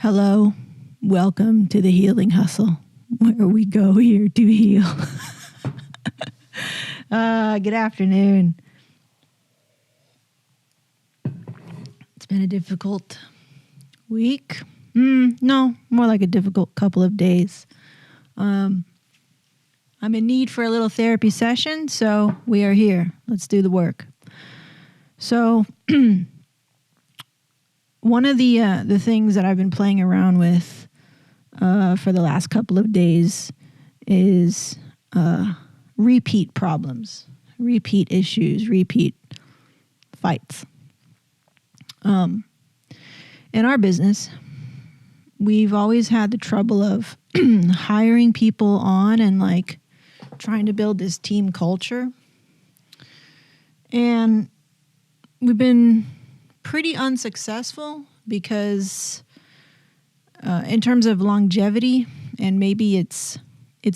Hello, welcome to the Healing Hustle, where we go here to heal. Good afternoon. It's been a difficult week. No, more like a difficult couple of days. I'm in need for a little therapy session, so we are here. Let's do the work. So, one of the things that I've been playing around with for the last couple of days is repeat problems, repeat issues, repeat fights. In our business, we've always had the trouble of hiring people on and like trying to build this team culture. And we've been pretty unsuccessful because in terms of longevity, and maybe it's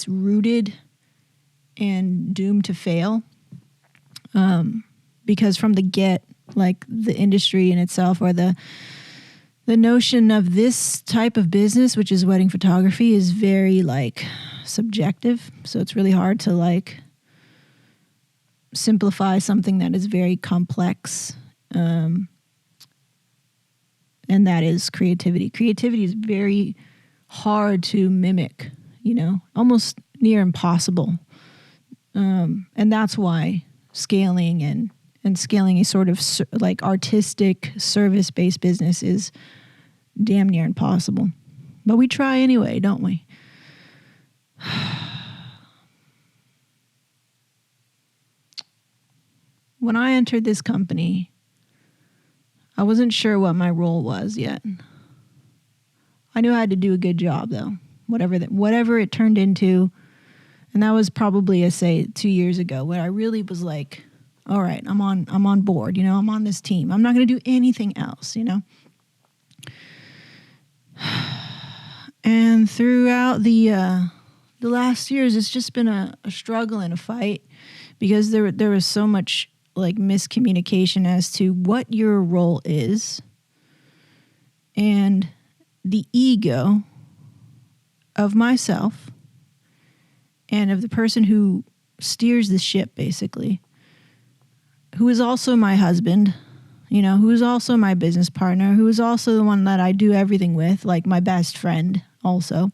rooted and doomed to fail, because from the get, like the industry in itself, or the notion of this type of business, which is wedding photography, is very like subjective. So it's really hard to like simplify something that is very complex. And that is creativity. Creativity is very hard to mimic, almost near impossible. And that's why scaling and scaling a sort of like artistic service-based business is damn near impossible. But we try anyway, don't we? When I entered this company, I wasn't sure what my role was yet. I knew I had to do a good job, though, whatever it turned into. And that was probably, 2 years ago, where I really was like, all right, I'm on board, I'm on this team. I'm not going to do anything else, And throughout the last years, it's just been a struggle and a fight, because there was so much like miscommunication as to what your role is, and the ego of myself and of the person who steers the ship, basically, who is also my husband, who is also my business partner, who is also the one that I do everything with, like my best friend also,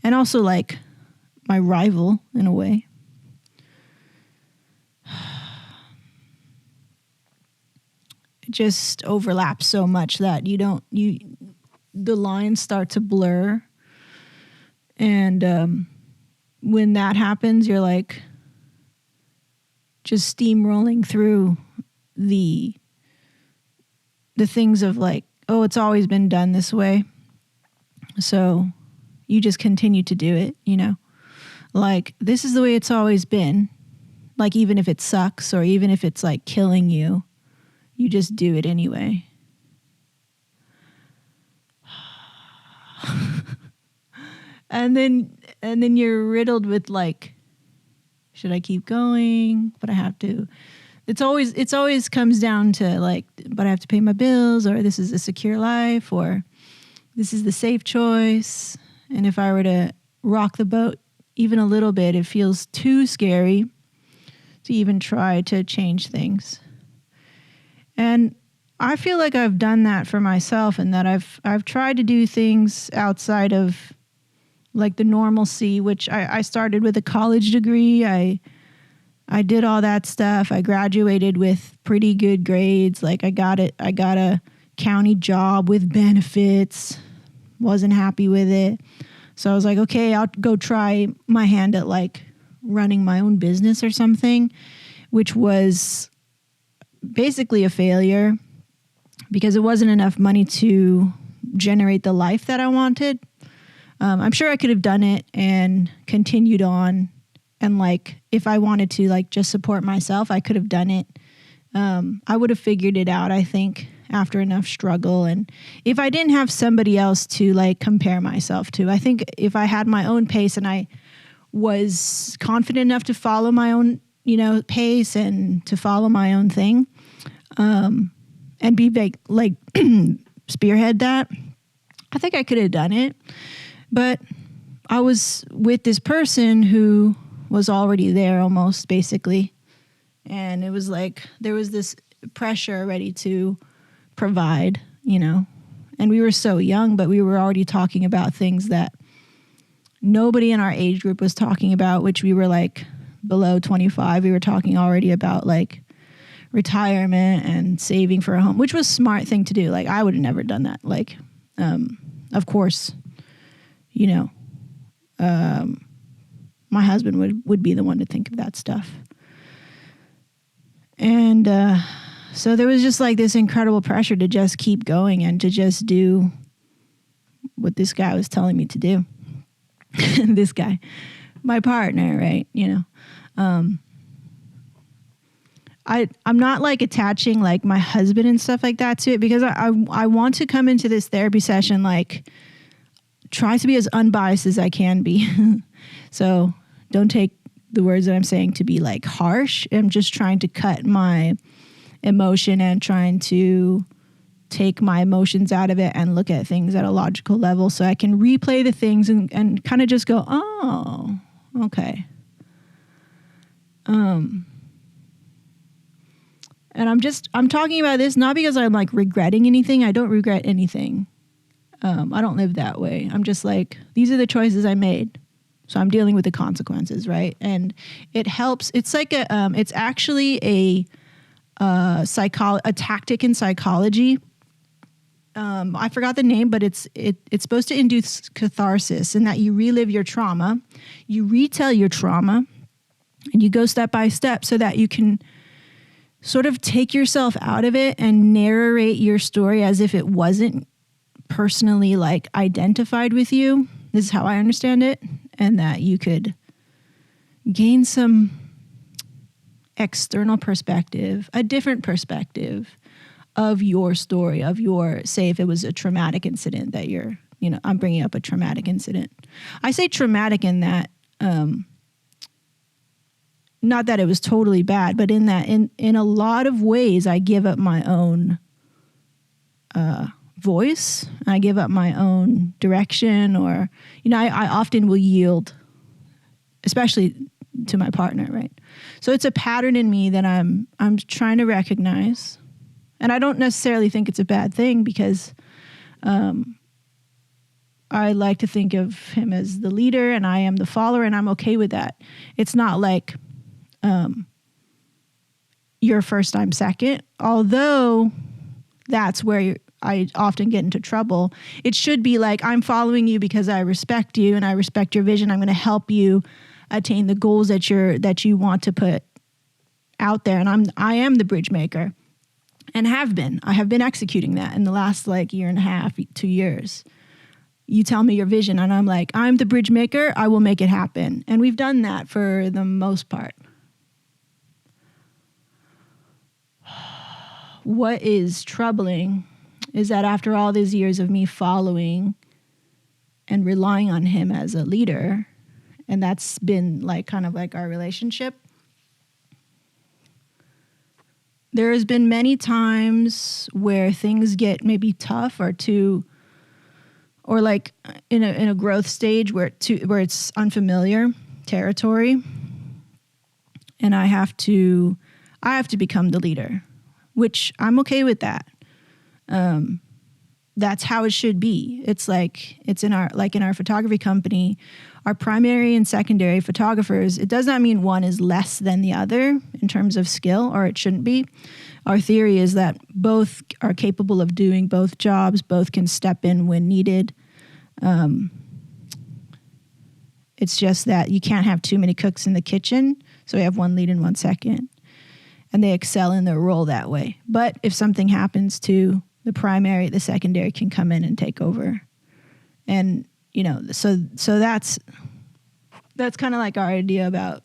and also like my rival in a way. Just overlaps so much that the lines start to blur. And when that happens, you're like just steamrolling through the things of like, oh, it's always been done this way, so you just continue to do it, like this is the way it's always been. Like even if it sucks, or even if it's like killing you, you just do it anyway. And then you're riddled with like, should I keep going? But I have to. It's always comes down to like, but I have to pay my bills, or this is a secure life, or this is the safe choice. And if I were to rock the boat even a little bit, it feels too scary to even try to change things. And I feel like I've done that for myself, and that I've tried to do things outside of like the normalcy, which I started with a college degree. I did all that stuff. I graduated with pretty good grades. Like I got a county job with benefits. Wasn't happy with it. So I was like, okay, I'll go try my hand at like running my own business or something, which was basically a failure because it wasn't enough money to generate the life that I wanted. I'm sure I could have done it and continued on. And like, if I wanted to like just support myself, I could have done it. I would have figured it out, I think, after enough struggle. And if I didn't have somebody else to like compare myself to, I think if I had my own pace and I was confident enough to follow my own, pace and to follow my own thing, and be like spearhead that, I think I could have done it, but I was with this person who was already there almost, basically. And it was like there was this pressure already to provide, And we were so young, but we were already talking about things that nobody in our age group was talking about, which we were like below 25. We were talking already about like retirement and saving for a home, which was a smart thing to do. Like I would have never done that. Like, of course, my husband would be the one to think of that stuff. And so there was just like this incredible pressure to just keep going and to just do what this guy was telling me to do. This guy, my partner, right? I'm not like attaching like my husband and stuff like that to it, because I want to come into this therapy session like try to be as unbiased as I can be. So don't take the words that I'm saying to be like harsh. I'm just trying to cut my emotion and trying to take my emotions out of it and look at things at a logical level so I can replay the things and kind of just go, oh, okay. And I'm talking about this not because I'm like regretting anything. I don't regret anything. I don't live that way. I'm just like, these are the choices I made. So I'm dealing with the consequences, right? And it helps. It's like it's actually a tactic in psychology. I forgot the name, but it's supposed to induce catharsis, in that you relive your trauma, you retell your trauma, and you go step by step so that you can sort of take yourself out of it and narrate your story as if it wasn't personally like identified with you. This is how I understand it. And that you could gain some external perspective, a different perspective of your story, of your, say if it was a traumatic incident that I'm bringing up a traumatic incident. I say traumatic in that, not that it was totally bad, but in that in a lot of ways I give up my own voice. I give up my own direction, or, I often will yield, especially to my partner, right? So it's a pattern in me that I'm trying to recognize. And I don't necessarily think it's a bad thing, because I like to think of him as the leader and I am the follower, and I'm okay with that. It's not like you're first, I'm second, although that's where I often get into trouble. It should be like, I'm following you because I respect you and I respect your vision. I'm going to help you attain the goals that you want to put out there. And I am the bridge maker, and have been. I have been executing that in the last like year and a half, 2 years. You tell me your vision and I'm like, I'm the bridge maker. I will make it happen. And we've done that for the most part. What is troubling is that after all these years of me following and relying on him as a leader, and that's been like kind of like our relationship, there has been many times where things get maybe tough or like in a growth stage where it's unfamiliar territory, and I have to become the leader, which I'm okay with that. That's how it should be. It's like, it's in our photography company, our primary and secondary photographers, it does not mean one is less than the other in terms of skill, or it shouldn't be. Our theory is that both are capable of doing both jobs, both can step in when needed. It's just that you can't have too many cooks in the kitchen, so we have one lead and one second, and they excel in their role that way. But if something happens to the primary, the secondary can come in and take over. And, so that's kind of like our idea about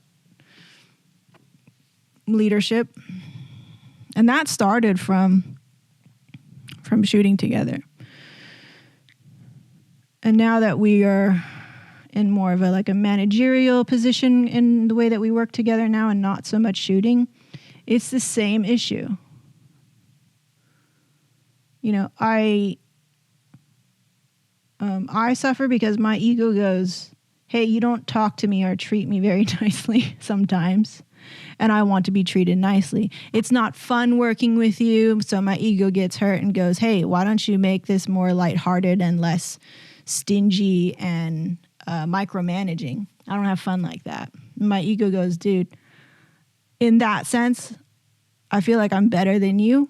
leadership. And that started from shooting together. And now that we are in more of a managerial position in the way that we work together now, and not so much shooting, it's the same issue. I suffer because my ego goes, hey, you don't talk to me or treat me very nicely sometimes. And I want to be treated nicely. It's not fun working with you. So my ego gets hurt and goes, hey, why don't you make this more lighthearted and less stingy and micromanaging? I don't have fun like that. My ego goes, dude, in that sense, I feel like I'm better than you,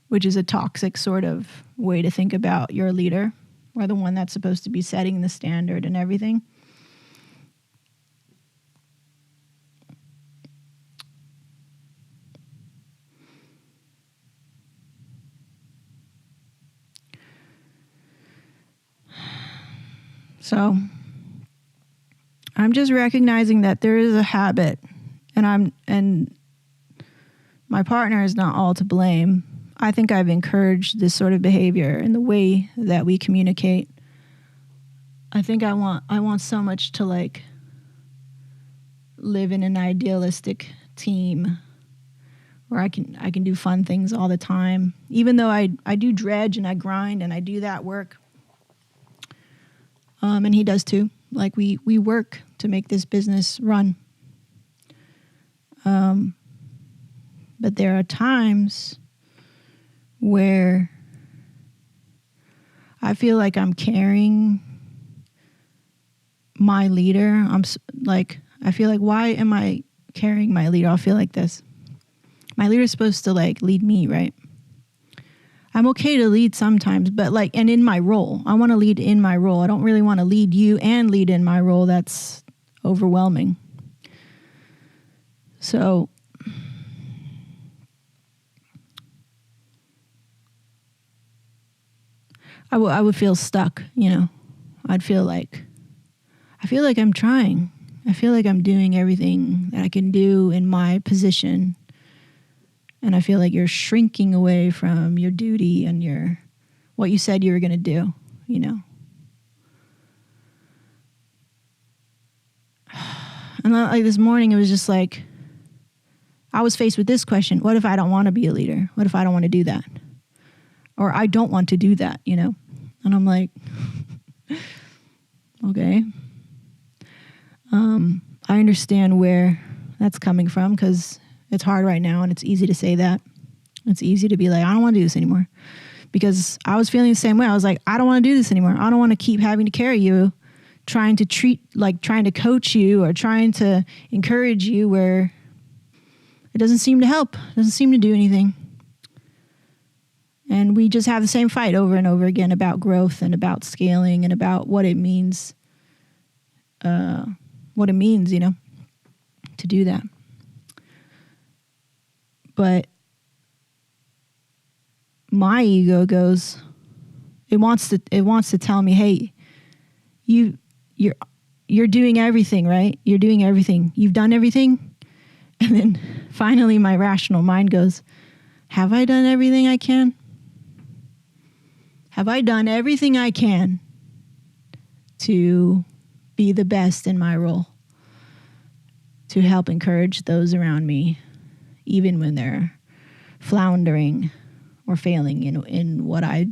which is a toxic sort of way to think about your leader or the one that's supposed to be setting the standard and everything. So I'm just recognizing that there is a habit, and my partner is not all to blame. I think I've encouraged this sort of behavior in the way that we communicate. I think I want so much to like live in an idealistic team where I can do fun things all the time. Even though I do dredge and I grind and I do that work. And he does too. Like we work to make this business run. But there are times where I feel like I'm carrying my leader. I feel like, why am I carrying my leader? I'll feel like this. My leader is supposed to like lead me, right? I'm okay to lead sometimes, but like, and in my role, I want to lead in my role. I don't really want to lead you and lead in my role. That's overwhelming. So I would feel stuck, you know. I feel like I'm trying. I feel like I'm doing everything that I can do in my position. And I feel like you're shrinking away from your duty and what you said you were going to do, you know. And like this morning, it was just like, I was faced with this question. What if I don't want to be a leader? What if I don't want to do that? Or I don't want to do that, you know? And I'm like, okay. I understand where that's coming from because it's hard right now and it's easy to say that. It's easy to be like, I don't want to do this anymore. Because I was feeling the same way. I was like, I don't want to do this anymore. I don't want to keep having to carry you, trying to coach you or trying to encourage you where it doesn't seem to help, doesn't seem to do anything. And we just have the same fight over and over again about growth and about scaling and about what it means, you know, to do that. But my ego goes, it wants to tell me, hey, you're doing everything, right? You're doing everything. You've done everything. And then finally my rational mind goes, have I done everything I can? Have I done everything I can to be the best in my role? To help encourage those around me, even when they're floundering or failing in what I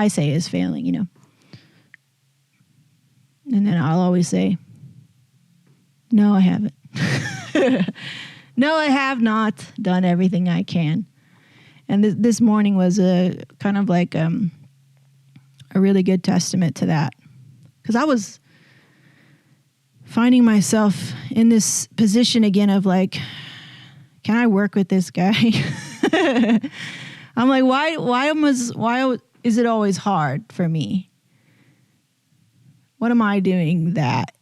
say is failing, you know. And then I'll always say, no, I haven't. No, I have not done everything I can. And this morning was a kind of like a really good testament to that. Because I was finding myself in this position again of like, can I work with this guy? I'm like, why is it always hard for me? What am I doing that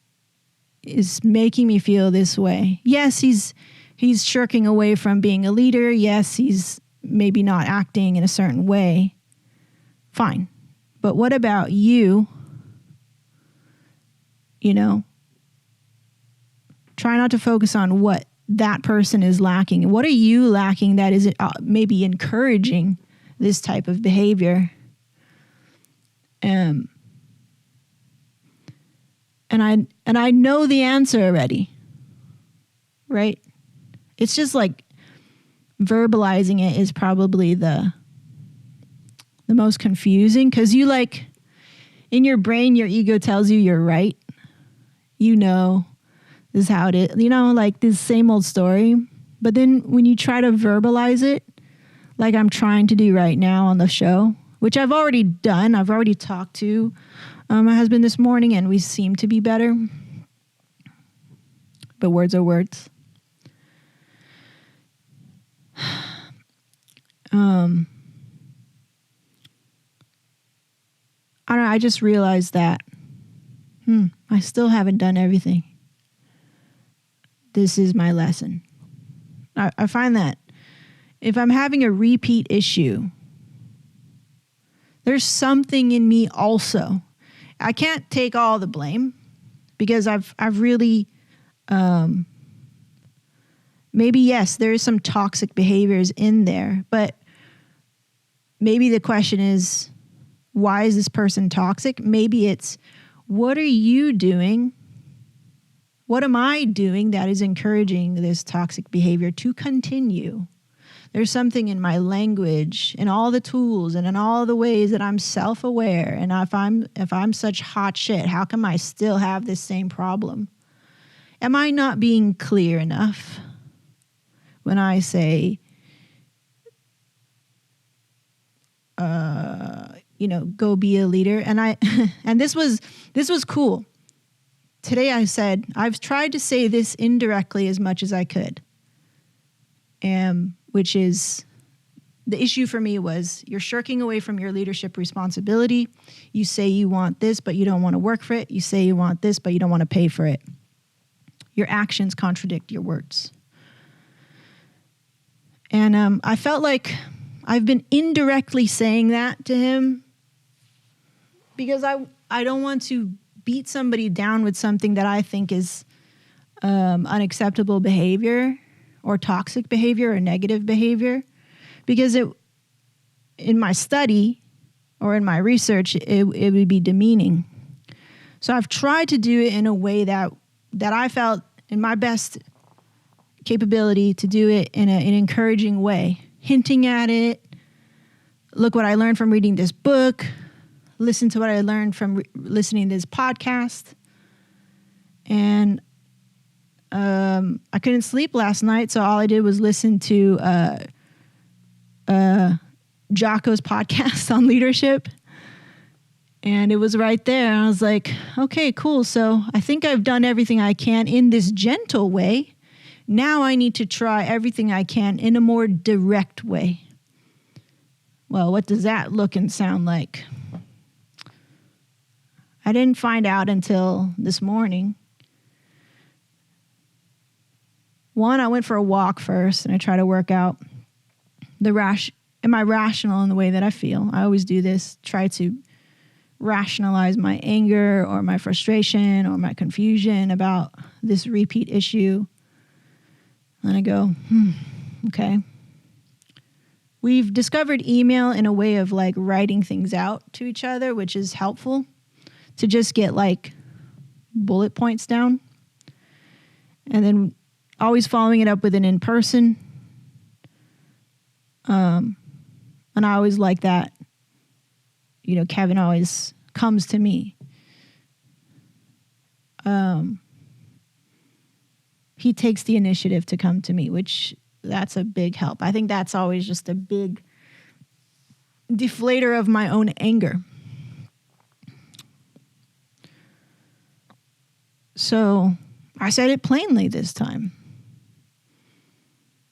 is making me feel this way? Yes, he's shirking away from being a leader. Yes, he's maybe not acting in a certain way. Fine. But what about you? You know, try not to focus on what that person is lacking. What are you lacking that is maybe encouraging this type of behavior? And I know the answer already, right? It's just like verbalizing it is probably the the most confusing, because you like, in your brain, your ego tells you you're right. You know, this is how it is. You know, like this same old story. But then when you try to verbalize it, like I'm trying to do right now on the show, which I've already done. I've already talked to my husband this morning, and we seem to be better. But words are words. I don't know, I just realized that I still haven't done everything. This is my lesson. I find that if I'm having a repeat issue, there's something in me also. I can't take all the blame because I've really, maybe yes, there is some toxic behaviors in there, but maybe the question is, why is this person toxic? Maybe it's, what are you doing? What am I doing that is encouraging this toxic behavior to continue? There's something in my language, in all the tools, and in all the ways that I'm self-aware. And if I'm such hot shit, how come I still have this same problem? Am I not being clear enough when I say, go be a leader? And and this was cool. Today I said, I've tried to say this indirectly as much as I could. Which is, the issue for me was, you're shirking away from your leadership responsibility. You say you want this, but you don't want to work for it. You say you want this, but you don't want to pay for it. Your actions contradict your words. And I felt like I've been indirectly saying that to him because I don't want to beat somebody down with something that I think is unacceptable behavior or toxic behavior or negative behavior, because in my study or in my research, it would be demeaning. So I've tried to do it in a way that I felt in my best capability to do it in an encouraging way, hinting at it. Look what I learned from reading this book. Listen to what I learned from listening to this podcast. And I couldn't sleep last night, so all I did was listen to Jocko's podcast on leadership. And it was right there. I was like, okay, cool. So I think I've done everything I can in this gentle way. Now I need to try everything I can in a more direct way. Well, what does that look and sound like? I didn't find out until this morning. One, I went for a walk first, and I try to work out am I rational in the way that I feel? I always do this, try to rationalize my anger or my frustration or my confusion about this repeat issue. And I go, okay. We've discovered email in a way of like writing things out to each other, which is helpful to just get like bullet points down. And then always following it up with an in-person. And I always like that. Kevin always comes to me. He takes the initiative to come to me, which that's a big help. I think that's always just a big deflator of my own anger. So I said it plainly this time.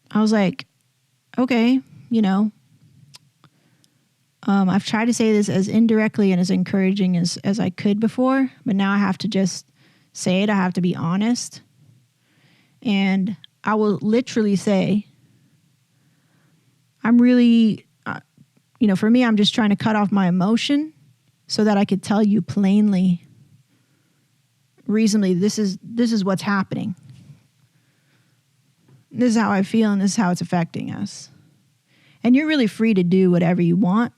I was like, okay, I've tried to say this as indirectly and as encouraging as I could before, but now I have to just say it. I have to be honest. And I will literally say, I'm really, for me, I'm just trying to cut off my emotion so that I could tell you plainly, reasonably, this is what's happening. This is how I feel, and this is how it's affecting us. And you're really free to do whatever you want,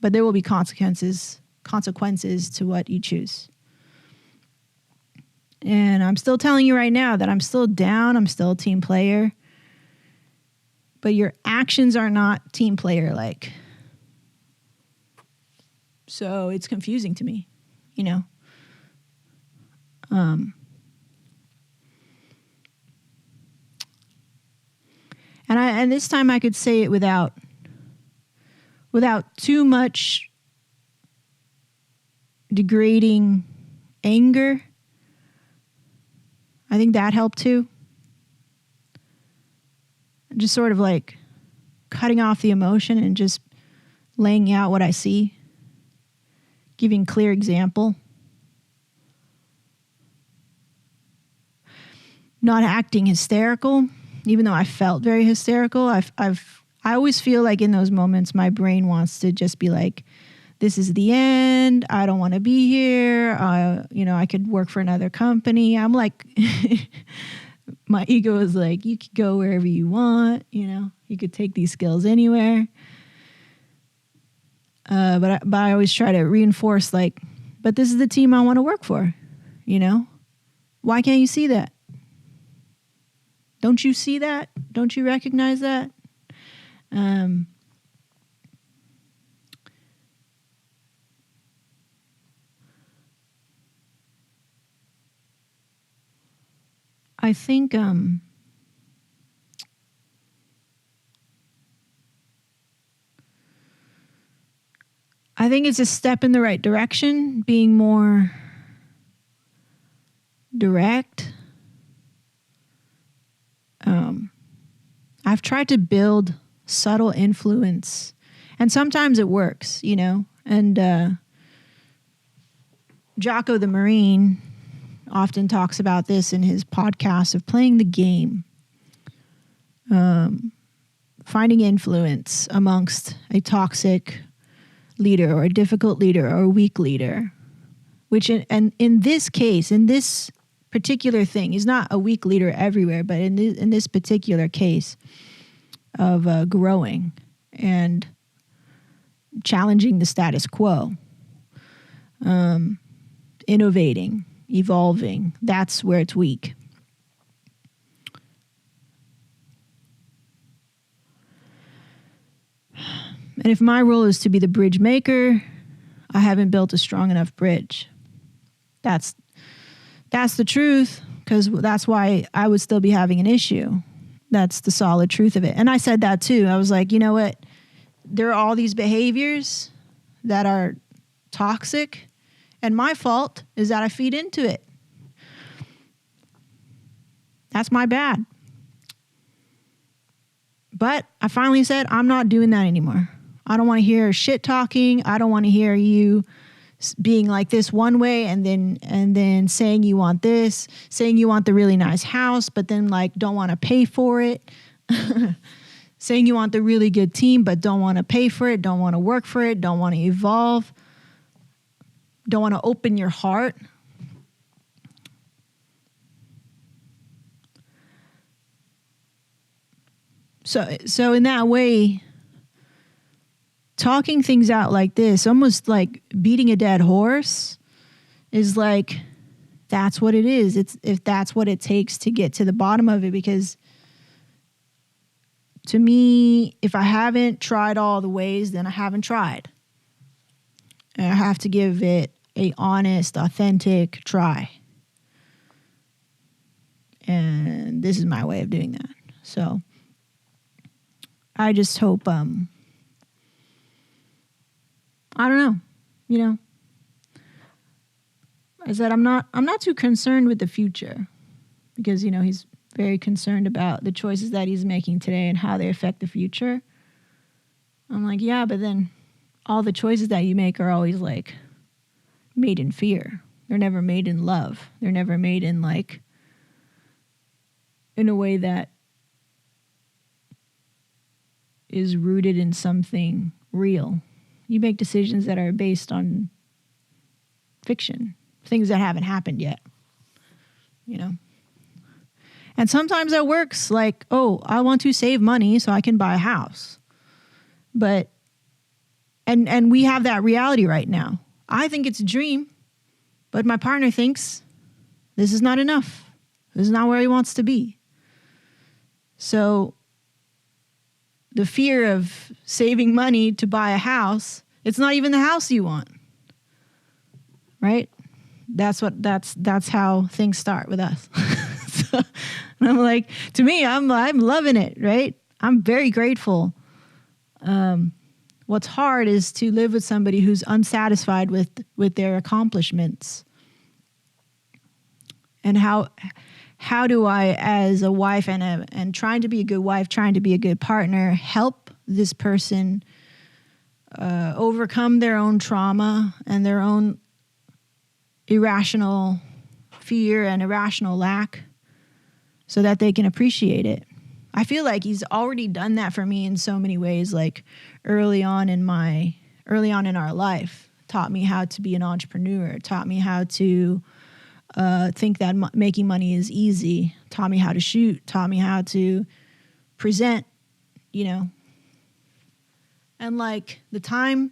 but there will be consequences to what you choose. And I'm still telling you right now that I'm still down. I'm still a team player. But your actions are not team player-like. So it's confusing to me, you know. And this time I could say it without too much degrading anger. I think that helped too. Just sort of like cutting off the emotion and just laying out what I see, giving clear example. Not acting hysterical, even though I felt very hysterical. I always feel like in those moments my brain wants to just be like, this is the end. I don't want to be here. I could work for another company. I'm like, my ego is like, you could go wherever you want. You could take these skills anywhere. But I always try to reinforce like, but this is the team I want to work for. Why can't you see that? Don't you see that? Don't you recognize that? I think it's a step in the right direction, being more direct. I've tried to build subtle influence, and sometimes it works, and Jocko the Marine often talks about this in his podcast of playing the game, finding influence amongst a toxic leader or a difficult leader or a weak leader, which in this case, in this particular thing, he's not a weak leader everywhere, but in this particular case of growing and challenging the status quo, innovating, evolving, that's where it's weak. And if my role is to be the bridge maker, I haven't built a strong enough bridge. That's the truth, because that's why I would still be having an issue. That's the solid truth of it. And I said that too. I was like, you know what? There are all these behaviors that are toxic, and my fault is that I feed into it. That's my bad. But I finally said, I'm not doing that anymore. I don't want to hear shit talking. I don't want to hear you being like this one way and then saying you want this, saying you want the really nice house, but then like don't want to pay for it. Saying you want the really good team, but don't want to pay for it, don't want to work for it, don't want to evolve, don't want to open your heart. So in that way, talking things out like this, almost like beating a dead horse, is like, that's what it is. If that's what it takes to get to the bottom of it, because to me, if I haven't tried all the ways, then I haven't tried. And I have to give it a honest, authentic try. And this is my way of doing that. So I just hope, I don't know, I said, I'm not too concerned with the future, because, he's very concerned about the choices that he's making today and how they affect the future. I'm like, yeah, but then all the choices that you make are always like made in fear. They're never made in love. They're never made in like, in a way that is rooted in something real. You make decisions that are based on fiction, things that haven't happened yet, And sometimes that works, like, oh, I want to save money so I can buy a house. But, and we have that reality right now. I think it's a dream, but my partner thinks this is not enough. This is not where he wants to be. So the fear of saving money to buy a house, it's not even the house you want. right? That's how things start with us. So, and I'm like, to me, I'm loving it, right? I'm very grateful. What's hard is to live with somebody who's unsatisfied with their accomplishments. And how do I, as a wife and trying to be a good wife, trying to be a good partner, help this person overcome their own trauma and their own irrational fear and irrational lack so that they can appreciate it? I feel like he's already done that for me in so many ways, like early on in our life, taught me how to be an entrepreneur, taught me how to think that making money is easy, taught me how to shoot, taught me how to present, and like the time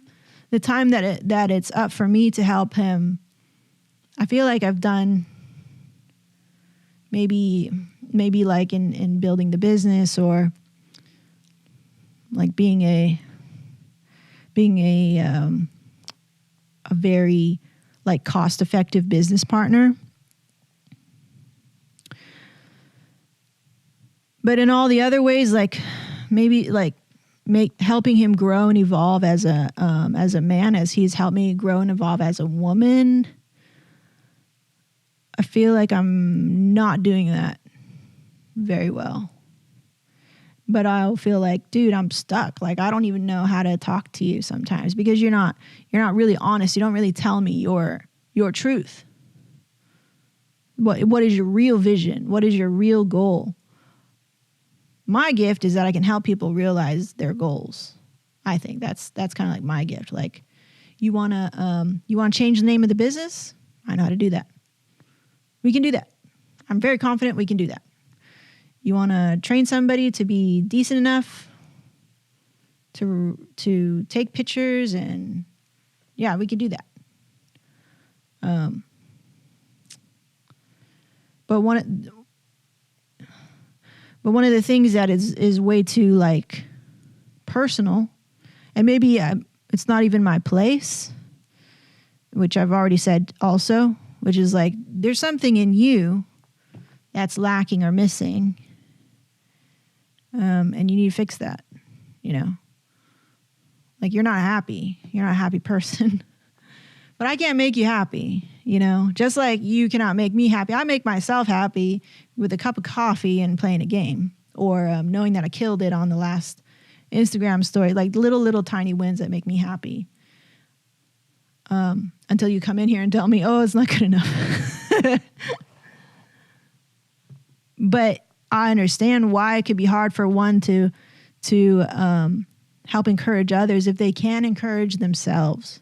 that it's up for me to help him, I feel like I've done maybe like in building the business, or like being a very like cost-effective business partner. But in all the other ways, like maybe like helping him grow and evolve as a man, as he's helped me grow and evolve as a woman, I feel like I'm not doing that very well. But I'll feel like, dude, I'm stuck. Like, I don't even know how to talk to you sometimes because you're not really honest. You don't really tell me your truth. What is your real vision? What is your real goal? My gift is that I can help people realize their goals. I think that's kind of like my gift. Like, you wanna change the name of the business? I know how to do that. We can do that. I'm very confident we can do that. You want to train somebody to be decent enough to take pictures, and yeah, we could do that. But one of the things that is way too like personal, and maybe it's not even my place, which I've already said also, which is like there's something in you that's lacking or missing. And you need to fix that, like you're not happy. You're not a happy person, but I can't make you happy, just like you cannot make me happy. I make myself happy with a cup of coffee and playing a game, or knowing that I killed it on the last Instagram story, like little tiny wins that make me happy. Until you come in here and tell me, oh, it's not good enough. But I understand why it could be hard for one to help encourage others if they can encourage themselves,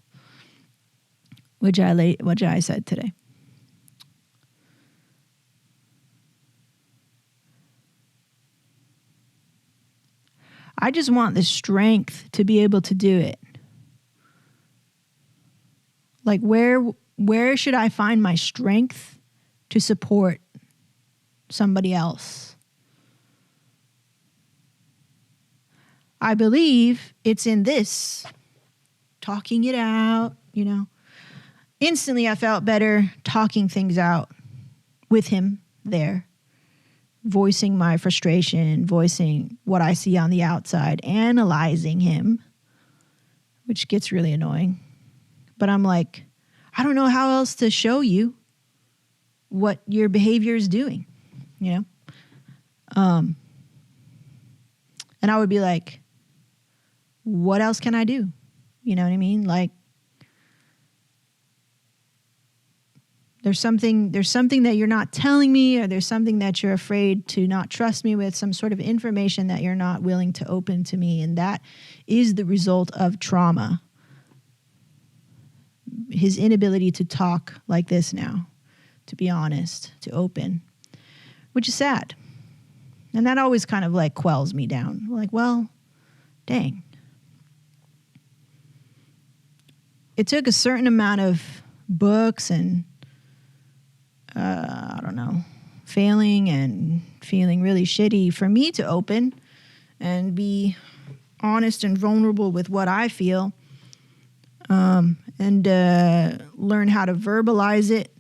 which I said today. I just want the strength to be able to do it. Like where should I find my strength to support somebody else? I believe it's in this, talking it out, Instantly, I felt better talking things out with him there, voicing my frustration, voicing what I see on the outside, analyzing him, which gets really annoying. But I'm like, I don't know how else to show you what your behavior is doing, And I would be like, what else can I do? You know what I mean? Like, there's something that you're not telling me, or there's something that you're afraid to not trust me with, some sort of information that you're not willing to open to me. And that is the result of trauma. His inability to talk like this now, to be honest, to open, which is sad. And that always kind of like quells me down. Like, well, dang. It took a certain amount of books and, failing and feeling really shitty for me to open and be honest and vulnerable with what I feel. and learn how to verbalize it.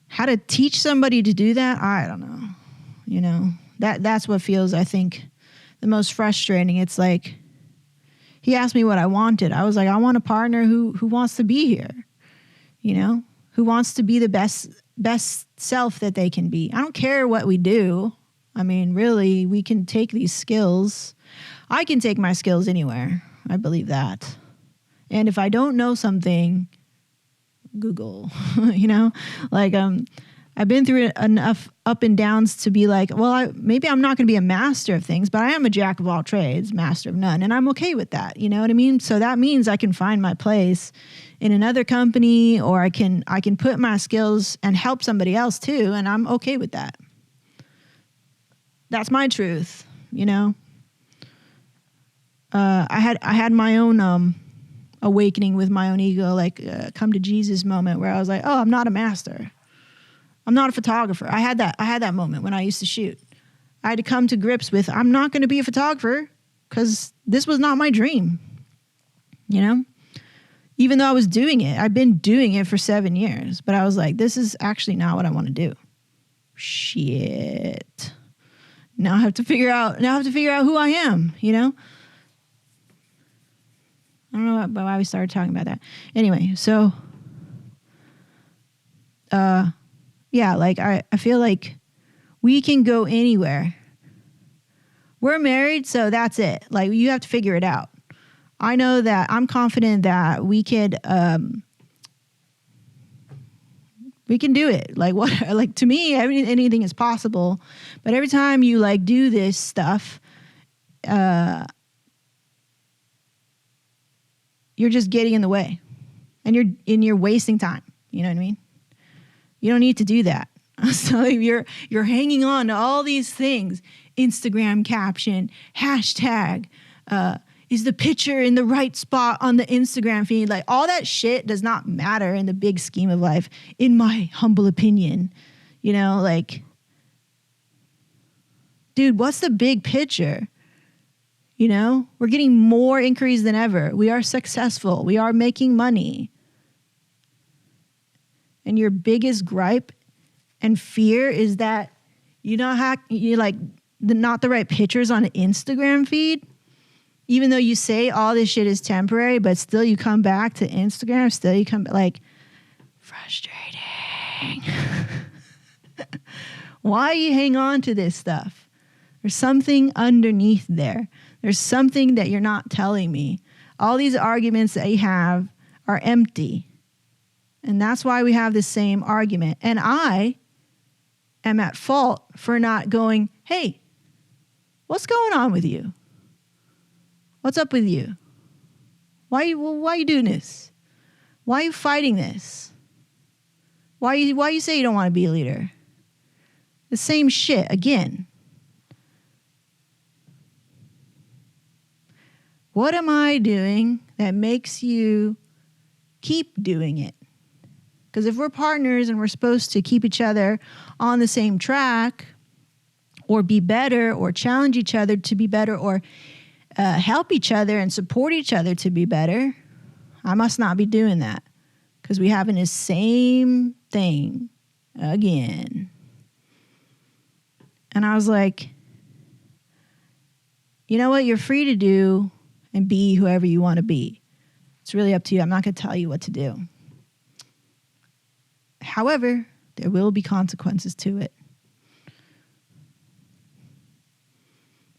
How to teach somebody to do that, I don't know. You know, that's what feels, I think, the most frustrating. It's like, he asked me what I wanted. I was like, I want a partner who wants to be here, you know, who wants to be the best self that they can be. I don't care what we do. I mean, really, we can take these skills. I can take my skills anywhere. I believe that. And if I don't know something, Google, you know, like, I've been through enough up and downs to be like, well, maybe I'm not going to be a master of things, but I am a jack of all trades, master of none. And I'm okay with that. You know what I mean? So that means I can find my place in another company, or I can put my skills and help somebody else too. And I'm okay with that. That's my truth. You know, I had my own, awakening with my own ego, like come to Jesus moment where I was like, oh, I'm not a master. I'm not a photographer. I had that moment when I used to shoot. I had to come to grips with, I'm not going to be a photographer because this was not my dream. You know, even though I was doing it, I've been doing it for 7 years, but I was like, this is actually not what I want to do. Shit. Now I have to figure out who I am, you know? I don't know why we started talking about that. Anyway, so, yeah, like I feel like we can go anywhere. We're married, so that's it. Like, you have to figure it out. I know that I'm confident that we can do it. Like, what? Like, to me, anything is possible. But every time you like do this stuff, you're just getting in the way, and you're wasting time. You know what I mean? You don't need to do that. So you're hanging on to all these things. Instagram caption, hashtag, is the picture in the right spot on the Instagram feed? Like, all that shit does not matter in the big scheme of life, in my humble opinion. You know, like, dude, what's the big picture? You know, we're getting more inquiries than ever. We are successful. We are making money. And your biggest gripe and fear is that you like not the right pictures on an Instagram feed. Even though you say all this shit is temporary, but still you come back to Instagram, still you come like, frustrating. Why you hang on to this stuff? There's something underneath there. There's something that you're not telling me. All these arguments that you have are empty. And that's why we have the same argument. And I am at fault for not going, hey, what's going on with you? What's up with you? Why are you doing this? Why are you fighting this? Why you say you don't want to be a leader? The same shit again. What am I doing that makes you keep doing it? Because if we're partners and we're supposed to keep each other on the same track, or be better, or challenge each other to be better, or help each other and support each other to be better, I must not be doing that, because we having the same thing again. And I was like, you know what? You're free to do and be whoever you want to be. It's really up to you. I'm not going to tell you what to do. However, there will be consequences to it.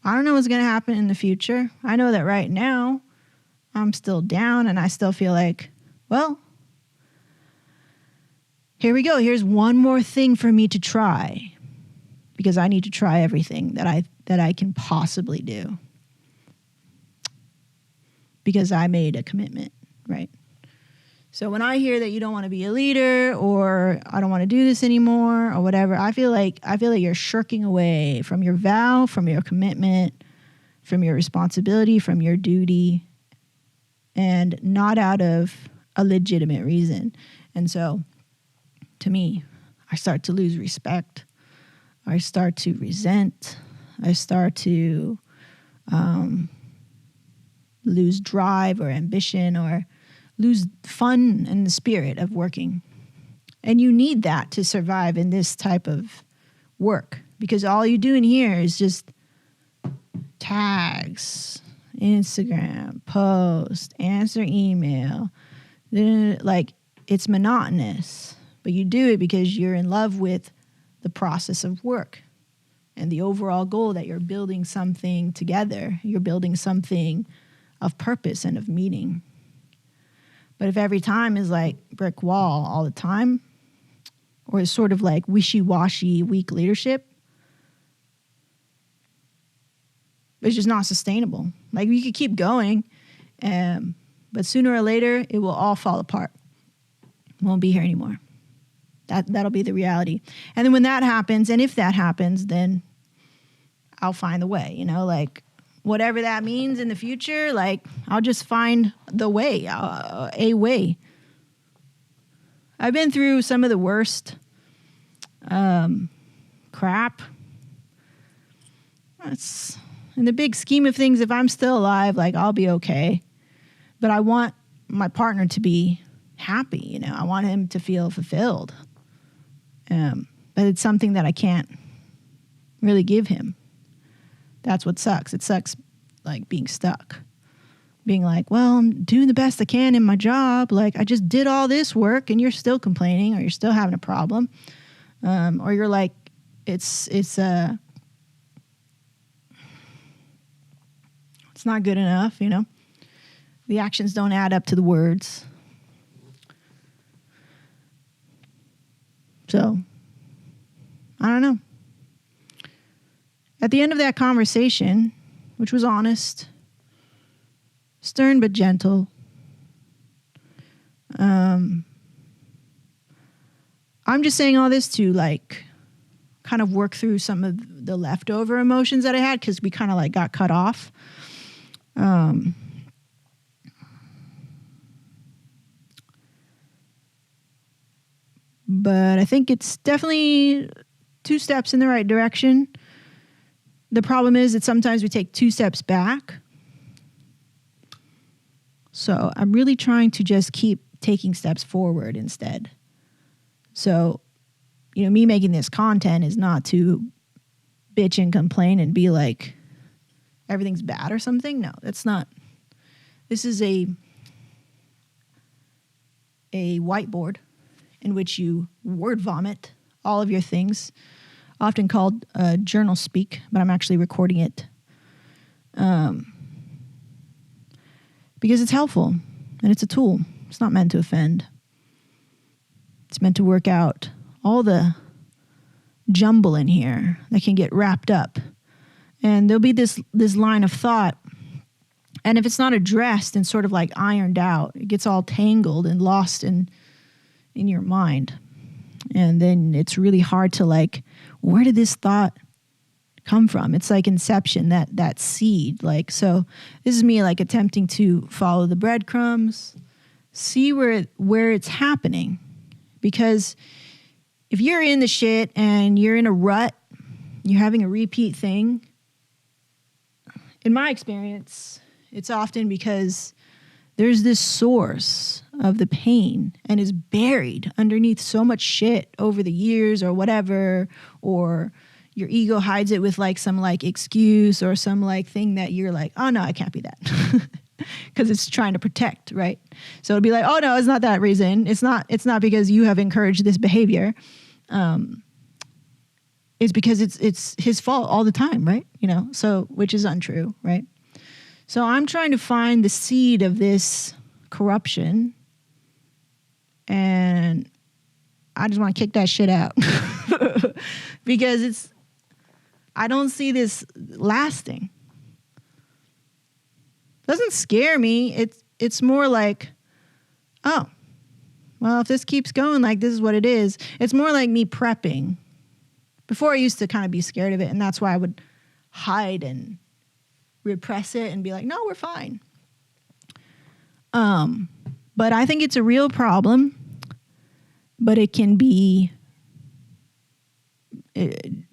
I don't know what's going to happen in the future. I know that right now I'm still down, and I still feel like, well, here we go. Here's one more thing for me to try, because I need to try everything that I can possibly do, because I made a commitment, right? So when I hear that you don't want to be a leader, or I don't want to do this anymore, or whatever, I feel like you're shirking away from your vow, from your commitment, from your responsibility, from your duty, and not out of a legitimate reason. And so, to me, I start to lose respect. I start to resent. I start to lose drive or ambition or lose fun and the spirit of working. And you need that to survive in this type of work, because all you're doing here is just tags, Instagram, post, answer email. Like, it's monotonous, but you do it because you're in love with the process of work and the overall goal that you're building something together. You're building something of purpose and of meaning. But if every time is like brick wall all the time, or it's sort of like wishy-washy, weak leadership, it's just not sustainable. Like, you could keep going, but sooner or later, it will all fall apart. It won't be here anymore. That'll be the reality. And then when that happens, and if that happens, then I'll find the way, like, whatever that means in the future, like, I'll just find the way, a way. I've been through some of the worst crap. It's, in the big scheme of things, if I'm still alive, like, I'll be okay. But I want my partner to be happy, I want him to feel fulfilled. But it's something that I can't really give him. That's what sucks. It sucks, like, being stuck. Being like, well, I'm doing the best I can in my job. Like, I just did all this work and you're still complaining, or you're still having a problem. Or you're like, it's not good enough, The actions don't add up to the words. So, I don't know. At the end of that conversation, which was honest, stern but gentle, I'm just saying all this to, like, kind of work through some of the leftover emotions that I had, because we kind of, like, got cut off. But I think it's definitely 2 steps in the right direction. The problem is that sometimes we take 2 steps back. So I'm really trying to just keep taking steps forward instead. So, me making this content is not to bitch and complain and be like, everything's bad or something. No, that's not. This is a whiteboard in which you word vomit all of your things, often called journal speak, but I'm actually recording it because it's helpful and it's a tool. It's not meant to offend. It's meant to work out all the jumble in here that can get wrapped up. And there'll be this line of thought. And if it's not addressed and sort of like ironed out, it gets all tangled and lost in your mind. And then it's really hard to, like, where did this thought come from? It's like inception, that seed. Like, so this is me, like, attempting to follow the breadcrumbs, see where it's happening. Because if you're in the shit and you're in a rut, you're having a repeat thing, in my experience, it's often because there's this source of the pain and is buried underneath so much shit over the years or whatever, or your ego hides it with, like, some, like, excuse or some, like, thing that you're like, oh no, I can't be that. Because it's trying to protect, right? So it'd be like, oh no, it's not that reason. It's not because you have encouraged this behavior. It's because it's his fault all the time, right? So, which is untrue, right? So I'm trying to find the seed of this corruption, and I just want to kick that shit out because I don't see this lasting. Doesn't scare me. It's more like, oh, well, if this keeps going, like, this is what it is. It's more like me prepping. Before, I used to kind of be scared of it, and that's why I would hide and repress it and be like, no, we're fine. But I think it's a real problem, but it can be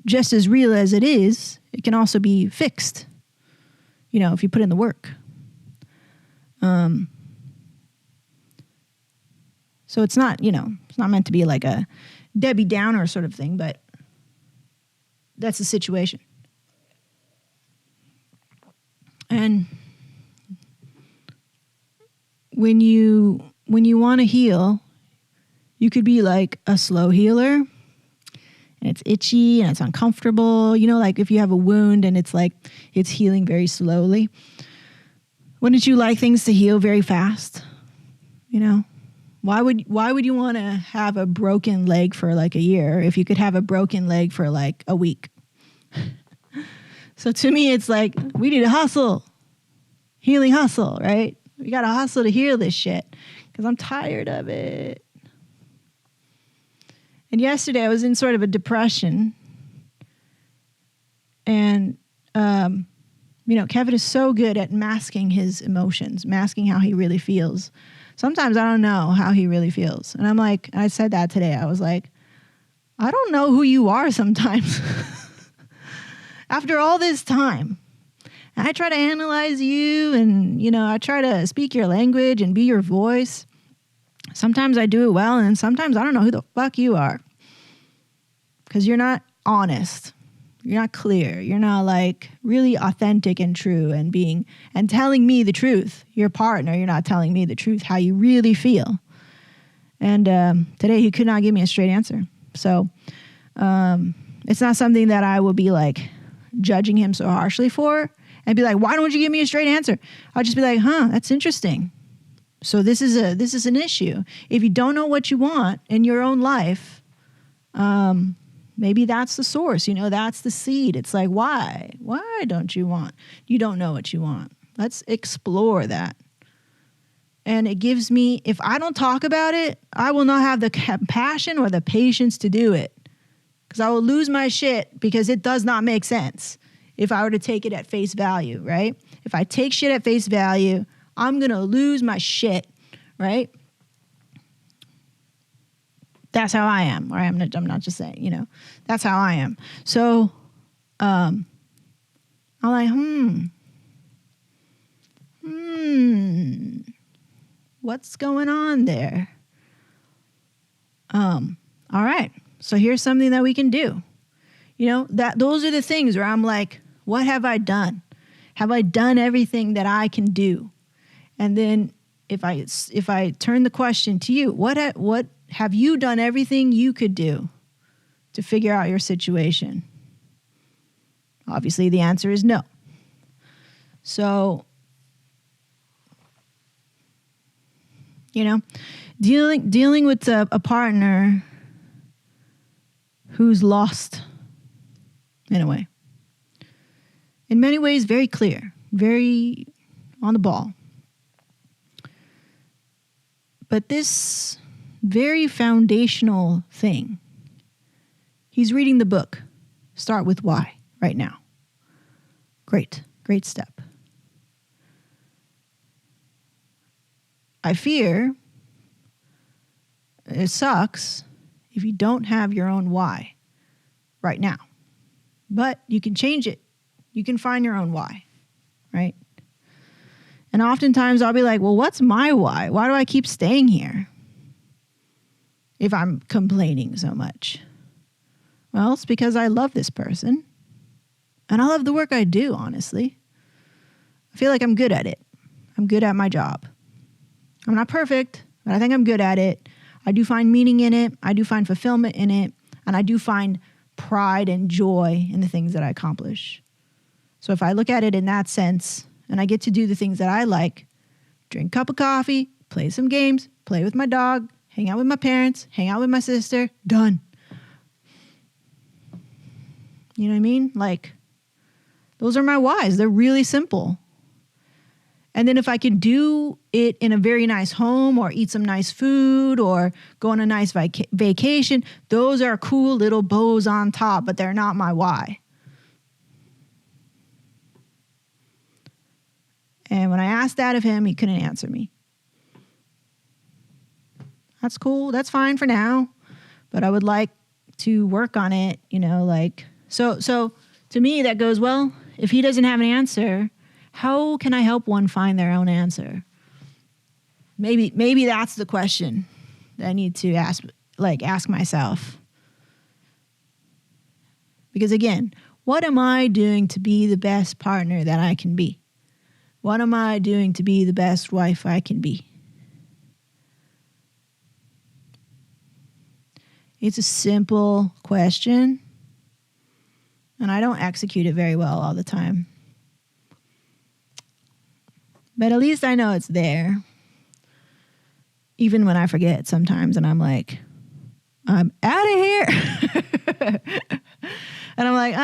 just as real as it is. It can also be fixed, if you put in the work. So it's not, it's not meant to be like a Debbie Downer sort of thing, but that's the situation. And when you want to heal, you could be like a slow healer, and it's itchy and it's uncomfortable. Like if you have a wound and it's like it's healing very slowly. Wouldn't you like things to heal very fast? Why would you want to have a broken leg for like a year if you could have a broken leg for like a week? So to me, it's like we need to hustle, healing hustle, right? We got to hustle to heal this shit because I'm tired of it. And yesterday I was in sort of a depression. And, Kevin is so good at masking his emotions, masking how he really feels. Sometimes I don't know how he really feels. And I'm like, I said that today. I was like, I don't know who you are sometimes. After all this time, I try to analyze you and, I try to speak your language and be your voice. Sometimes I do it well, and sometimes I don't know who the fuck you are. Because you're not honest. You're not clear. You're not like really authentic and true and telling me the truth. Your partner, you're not telling me the truth, how you really feel. And today he could not give me a straight answer. So it's not something that I will be like judging him so harshly for and be like, why don't you give me a straight answer? I'll just be like, that's interesting. So this is an issue. If you don't know what you want in your own life, maybe that's the source, that's the seed. It's like, why? Why don't you want? You don't know what you want. Let's explore that. And it gives me, if I don't talk about it, I will not have the compassion or the patience to do it. Because I will lose my shit because it does not make sense if I were to take it at face value, right? If I take shit at face value, I'm going to lose my shit, right? That's how I am. Or I'm not just saying, that's how I am. So I'm like, what's going on there? All right. So here's something that we can do. Those are the things where I'm like, what have I done? Have I done everything that I can do? And then if I turn the question to you, what have you done everything you could do to figure out your situation? Obviously, the answer is no. So, dealing with a partner who's lost, in a way. In many ways, very clear, very on the ball. But this very foundational thing, he's reading the book, Start With Why, right now. Great step. I fear it sucks if you don't have your own why right now. But you can change it. You can find your own why, right? And oftentimes I'll be like, well, what's my why? Why do I keep staying here if I'm complaining so much? Well, it's because I love this person. And I love the work I do, honestly. I feel like I'm good at it. I'm good at my job. I'm not perfect, but I think I'm good at it. I do find meaning in it. I do find fulfillment in it. And I do find pride and joy in the things that I accomplish. So if I look at it in that sense, and I get to do the things that I like, drink a cup of coffee, play some games, play with my dog, hang out with my parents, hang out with my sister, done. You know what I mean? Like, those are my whys. They're really simple. And then if I can do it in a very nice home or eat some nice food or go on a nice vacation, those are cool little bows on top, but they're not my why. And when I asked that of him, he couldn't answer me. That's cool. That's fine for now. But I would like to work on it, So to me, that goes, well, if he doesn't have an answer, how can I help one find their own answer? Maybe that's the question that I need to ask myself. Because again, what am I doing to be the best partner that I can be? What am I doing to be the best wife I can be? It's a simple question, and I don't execute it very well all the time. But at least I know it's there. Even when I forget sometimes and I'm like, I'm out of here. And I'm like,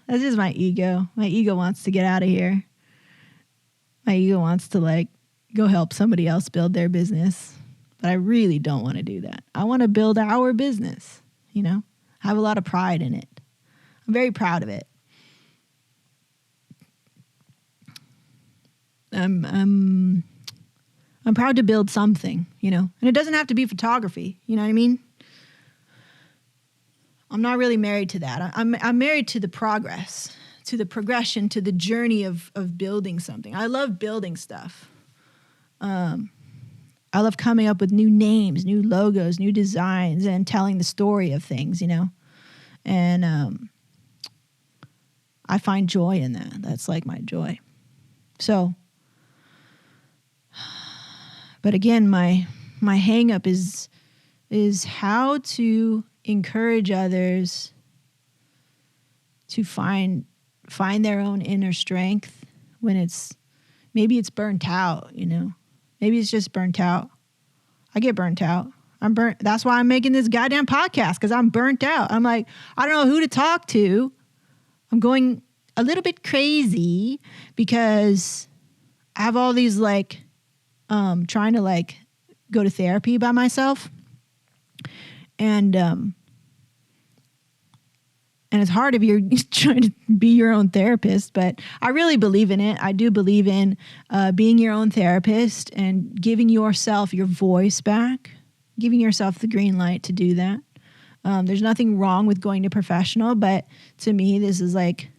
that's just my ego. My ego wants to get out of here. My ego wants to like go help somebody else build their business. But I really don't want to do that. I want to build our business, you know? I have a lot of pride in it. I'm very proud of it. I'm proud to build something, you know? And it doesn't have to be photography, you know what I mean? I'm not really married to that. I'm married to the progress, to the progression, to the journey of building something. I love building stuff. I love coming up with new names, new logos, new designs, and telling the story of things, you know? And I find joy in that. That's like my joy. So, but again, my hang up is how to encourage others to find their own inner strength when maybe it's burnt out, you know? Maybe it's just burnt out. I get burnt out. I'm burnt. That's why I'm making this goddamn podcast, because I'm burnt out. I'm like, I don't know who to talk to. I'm going a little bit crazy because I have all these like trying to like go to therapy by myself. And it's hard if you're trying to be your own therapist, but I really believe in it. I do believe in being your own therapist and giving yourself your voice back, giving yourself the green light to do that. There's nothing wrong with going to professional, but to me, this is like,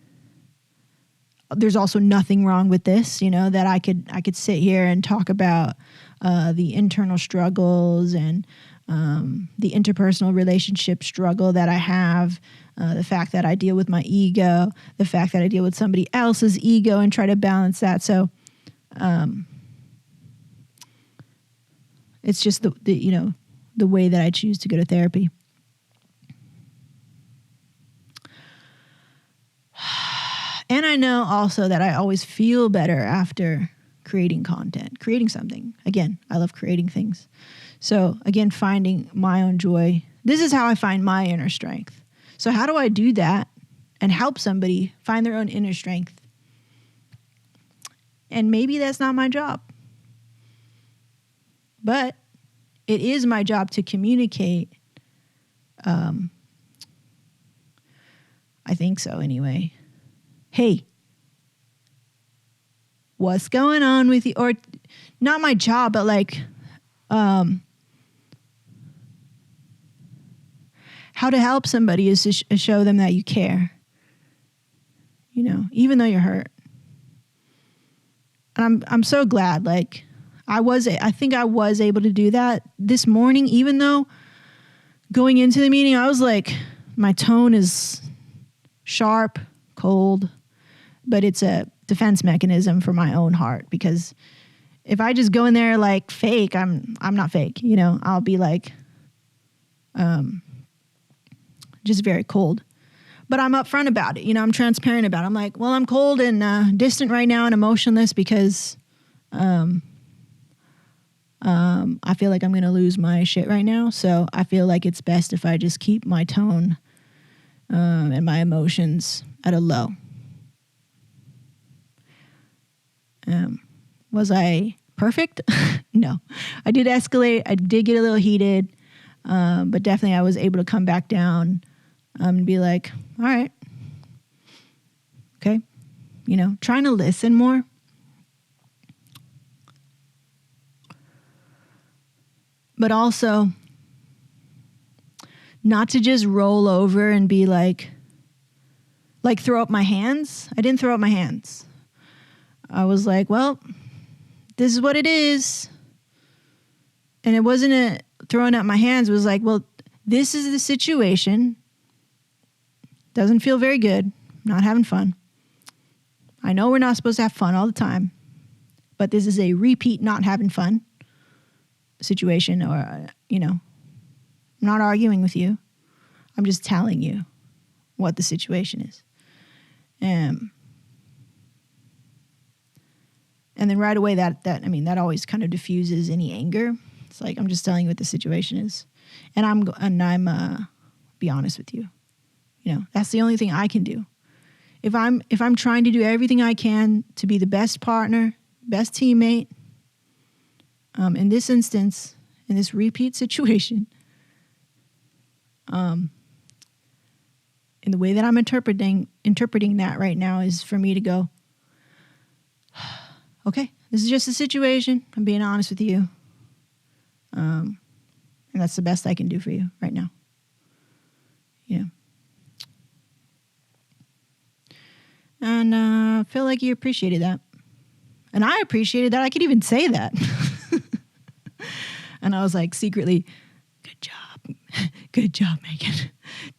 there's also nothing wrong with this, you know, that I could sit here and talk about the internal struggles and the interpersonal relationship struggle that I have, the fact that I deal with my ego, the fact that I deal with somebody else's ego and try to balance that. So it's just the way that I choose to go to therapy. And I know also that I always feel better after creating content, creating something. Again, I love creating things. So again, finding my own joy. This is how I find my inner strength. So how do I do that and help somebody find their own inner strength? And maybe that's not my job. But it is my job to communicate. I think so anyway. Hey, what's going on with you? Or not my job, but like, how to help somebody is to show them that you care, you know, even though you're hurt. And I'm so glad, like, I think I was able to do that this morning, even though going into the meeting, I was like, my tone is sharp, cold, but it's a defense mechanism for my own heart, because if I just go in there like fake, I'm not fake, you know, I'll be like, just very cold. But I'm upfront about it, you know, I'm transparent about it. I'm like, well, I'm cold and distant right now and emotionless because I feel like I'm going to lose my shit right now. So I feel like it's best if I just keep my tone and my emotions at a low. Was I perfect? No. I did escalate. I did get a little heated. But definitely I was able to come back down and be like, all right. Okay. You know, trying to listen more. But also not to just roll over and be like throw up my hands. I didn't throw up my hands. I was like, well, this is what it is. And it wasn't throwing up my hands. It was like, well, this is the situation. Doesn't feel very good. Not having fun. I know we're not supposed to have fun all the time, but this is a repeat not having fun situation, or, I'm not arguing with you. I'm just telling you what the situation is. And then right away that always kind of diffuses any anger. It's like, I'm just telling you what the situation is. And I'm be honest with you. That's the only thing I can do. If I'm trying to do everything I can to be the best partner, best teammate, in this instance, in this repeat situation, in the way that I'm interpreting that right now is for me to go, okay, this is just a situation. I'm being honest with you. And that's the best I can do for you right now. And I feel like you appreciated that. And I appreciated that I could even say that. And I was like, secretly, good job. Good job, Megan.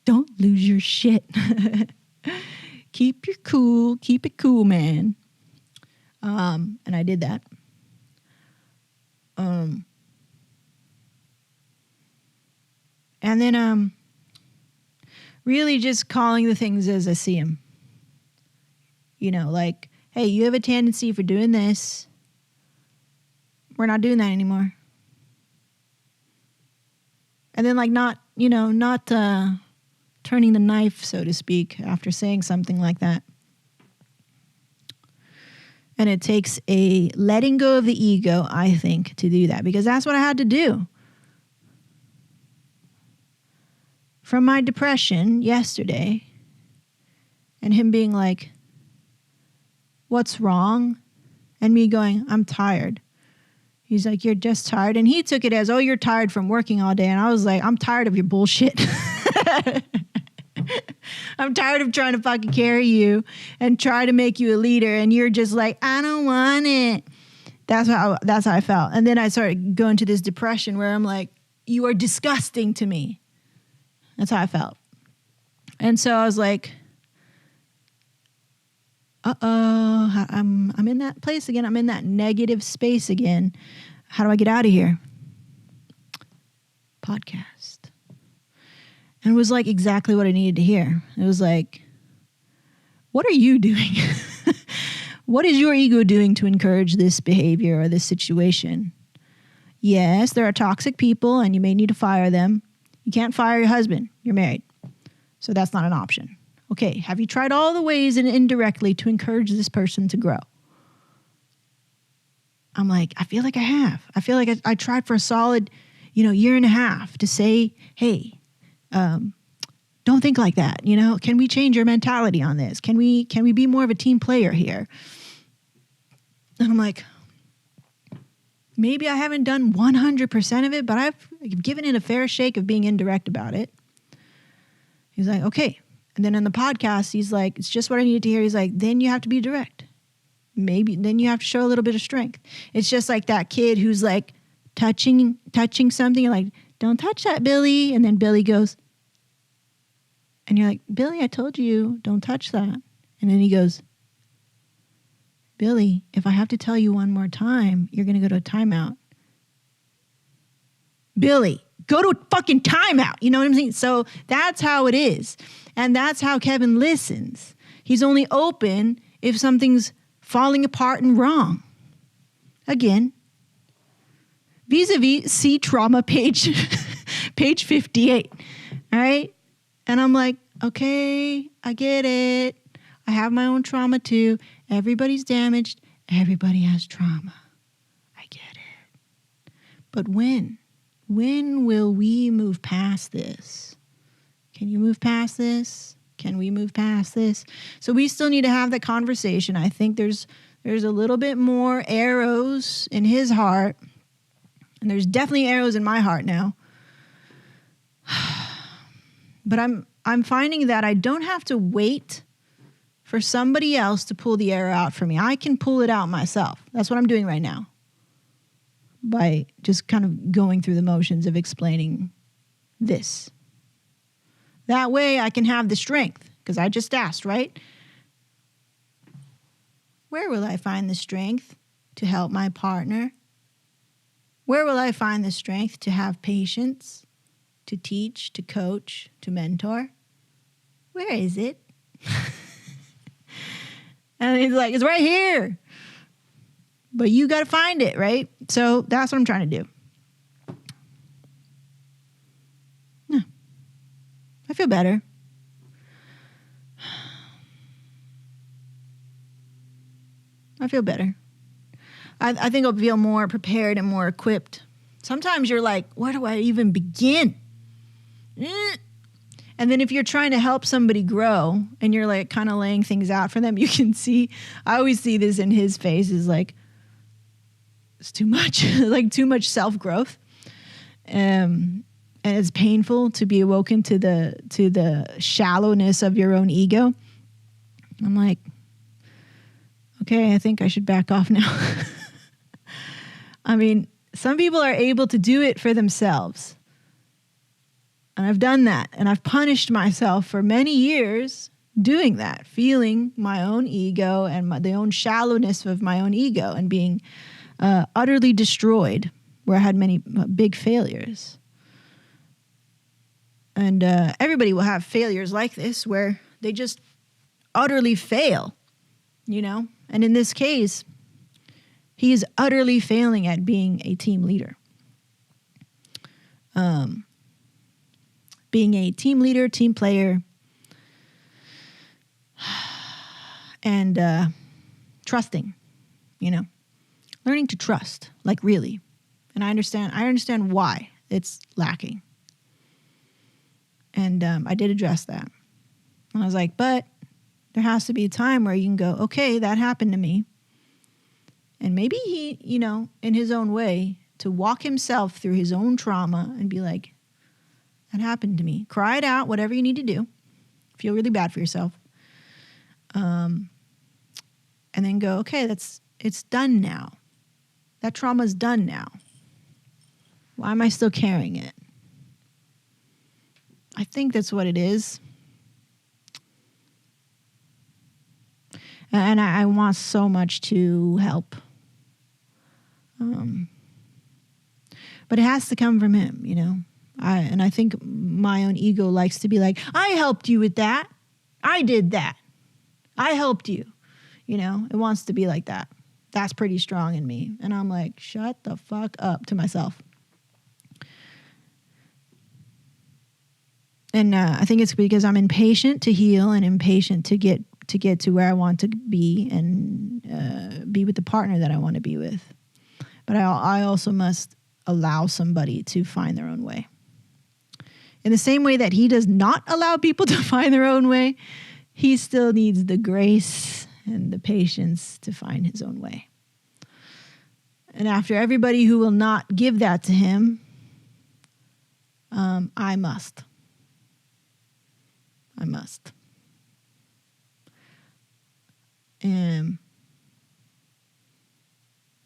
Don't lose your shit. Keep it cool, man. And I did that. And then really just calling the things as I see them. Like, hey, you have a tendency for doing this. We're not doing that anymore. And then not turning the knife, so to speak, after saying something like that. And it takes a letting go of the ego, I think, to do that, because that's what I had to do. From my depression yesterday, and him being like, what's wrong? And me going, I'm tired. He's like, you're just tired. And he took it as, oh, you're tired from working all day. And I was like, I'm tired of your bullshit. I'm tired of trying to fucking carry you and try to make you a leader. And you're just like, I don't want it. That's how I felt. And then I started going to this depression where I'm like, you are disgusting to me. That's how I felt. And so I was like, I'm in that place again. I'm in that negative space again. How do I get out of here? Podcast. And it was like exactly what I needed to hear. It was like, what are you doing? What is your ego doing to encourage this behavior or this situation? Yes, there are toxic people and you may need to fire them. You can't fire your husband. You're married. So that's not an option. Okay, have you tried all the ways and indirectly to encourage this person to grow? I'm like, I feel like I have. I feel like I tried for a solid, year and a half to say, hey, don't think like that. Can we change your mentality on this? Can we be more of a team player here? And I'm like, maybe I haven't done 100% of it, but I've given it a fair shake of being indirect about it. He's like, okay. And then in the podcast, he's like, it's just what I needed to hear. He's like, then you have to be direct. Maybe then you have to show a little bit of strength. It's just like that kid who's like touching something. You're like, don't touch that, Billy. And then Billy goes, and you're like, Billy, I told you, don't touch that. And then he goes, Billy, if I have to tell you one more time, you're going to go to a timeout. Billy, go to a fucking timeout. You know what I'm saying? So that's how it is. And that's how Kevin listens. He's only open if something's falling apart and wrong. Again, vis-a-vis, see trauma page 58. All right? And I'm like, okay, I get it. I have my own trauma too. Everybody's damaged. Everybody has trauma. I get it. But when? When will we move past this? Can you move past this? Can we move past this? So we still need to have that conversation. I think there's a little bit more arrows in his heart. And there's definitely arrows in my heart now. But I'm finding that I don't have to wait for somebody else to pull the arrow out for me. I can pull it out myself. That's what I'm doing right now. by just kind of going through the motions of explaining this. That way I can have the strength, because I just asked, right? Where will I find the strength to help my partner? Where will I find the strength to have patience, to teach, to coach, to mentor? Where is it? And he's like, it's right here. But you got to find it, right? So that's what I'm trying to do. Yeah. I feel better. I feel better. I think I'll feel more prepared and more equipped. Sometimes you're like, where do I even begin? And then if you're trying to help somebody grow and you're like kind of laying things out for them, you can see, I always see this in his face, is like, it's too much, like too much self-growth. And it's painful to be awoken to the shallowness of your own ego. I'm like, okay, I think I should back off now. I mean, some people are able to do it for themselves. And I've done that. And I've punished myself for many years doing that, feeling my own ego and the own shallowness of my own ego and being utterly destroyed, where I had many big failures. And everybody will have failures like this where they just utterly fail, you know? And in this case, he is utterly failing at being a team leader. Being a team leader, team player, and trusting, you know, learning to trust, like really. And I understand why it's lacking. And I did address that. And I was like, but there has to be a time where you can go, okay, that happened to me. And maybe he, you know, in his own way, to walk himself through his own trauma and be like, that happened to me. Cry it out, whatever you need to do. Feel really bad for yourself. And then go, okay, it's done now. That trauma's done now. Why am I still carrying it? I think that's what it is. And I want so much to help. But it has to come from him, you know. I think my own ego likes to be like, I helped you with that. I did that. I helped you. You know, it wants to be like that. That's pretty strong in me. And I'm like, shut the fuck up to myself. And I think it's because I'm impatient to heal and impatient to get to where I want to be and be with the partner that I want to be with. But I also must allow somebody to find their own way. In the same way that he does not allow people to find their own way, he still needs the grace and the patience to find his own way. And after everybody who will not give that to him, I must.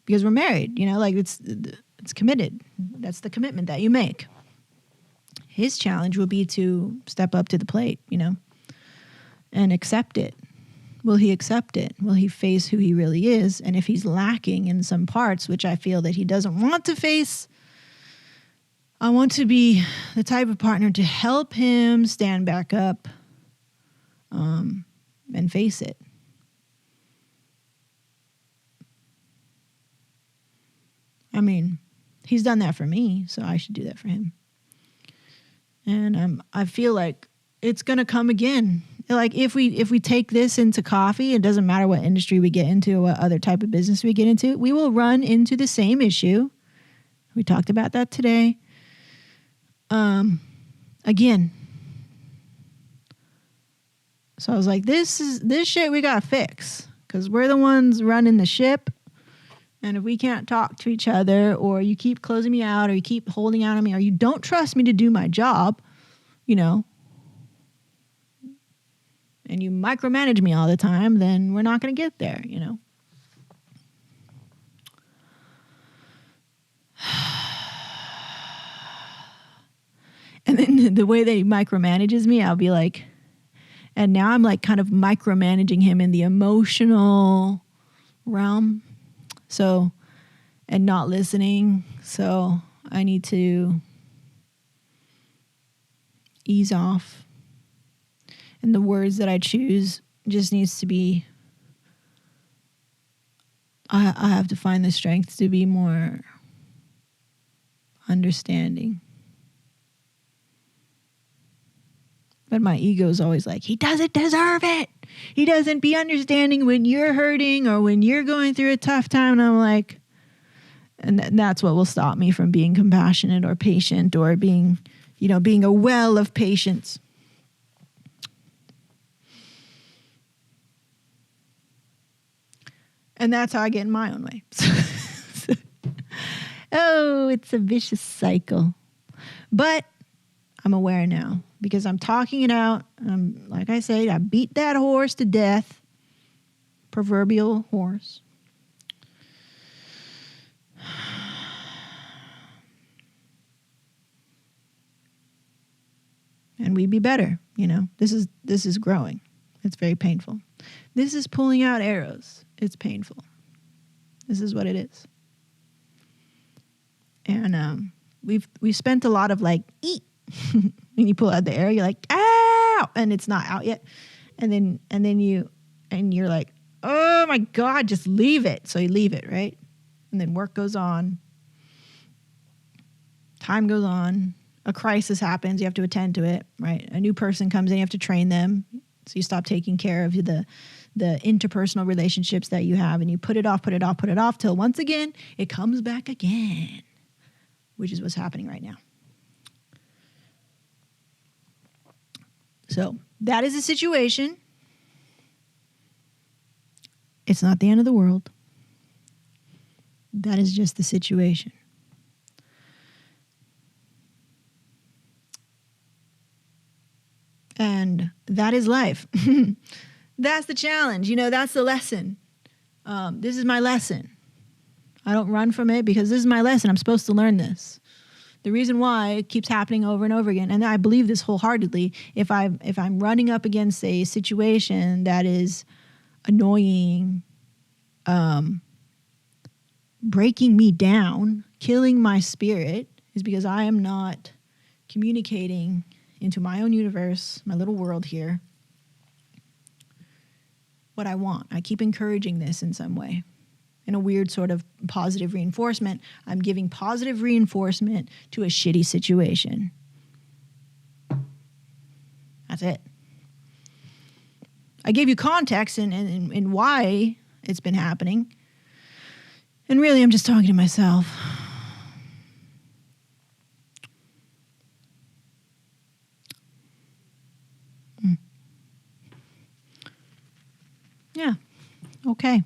Because we're married, you know, like it's committed. That's the commitment that you make. His challenge will be to step up to the plate, you know, and accept it. Will he accept it? Will he face who he really is? And if he's lacking in some parts, which I feel that he doesn't want to face, I want to be the type of partner to help him stand back up and face it. I mean, he's done that for me, so I should do that for him. And I feel like it's going to come again. Like if we take this into coffee, it doesn't matter what industry we get into, what other type of business we get into, we will run into the same issue. We talked about that today. Again. So I was like, this shit we got to fix, because we're the ones running the ship. And if we can't talk to each other, or you keep closing me out, or you keep holding out on me, or you don't trust me to do my job, you know, and you micromanage me all the time, then we're not going to get there, you know. the way that he micromanages me, I'll be like, and now I'm like kind of micromanaging him in the emotional realm. So, and not listening. So I need to ease off. And the words that I choose just needs to be, I have to find the strength to be more understanding. But my ego is always like, he doesn't deserve it. He doesn't be understanding when you're hurting or when you're going through a tough time. And I'm like, and that's what will stop me from being compassionate or patient or being, being a well of patience. And that's how I get in my own way. Oh, it's a vicious cycle. But I'm aware now because I'm talking it out. Like I say, I beat that horse to death. Proverbial horse. And we'd be better, This is growing. It's very painful. This is pulling out arrows. It's painful. This is what it is. And we've spent a lot of like, eat. When you pull out the arrow, you're like, ow, and it's not out yet. And then you're like, oh my God, just leave it. So you leave it, right? And then work goes on. Time goes on. A crisis happens. You have to attend to it, right? A new person comes in. You have to train them. So you stop taking care of the interpersonal relationships that you have, and you put it off till once again, it comes back again, which is what's happening right now. So that is a situation. It's not the end of the world. That is just the situation. And that is life. That's the challenge. That's the lesson. This is my lesson. I don't run from it because this is my lesson. I'm supposed to learn this. The reason why it keeps happening over and over again, and I believe this wholeheartedly, if I'm running up against a situation that is annoying, breaking me down, killing my spirit, is because I am not communicating into my own universe, my little world here, what I want. I keep encouraging this in some way. In a weird sort of positive reinforcement, I'm giving positive reinforcement to a shitty situation. That's it. I gave you context and why it's been happening. And really, I'm just talking to myself. Yeah. Okay.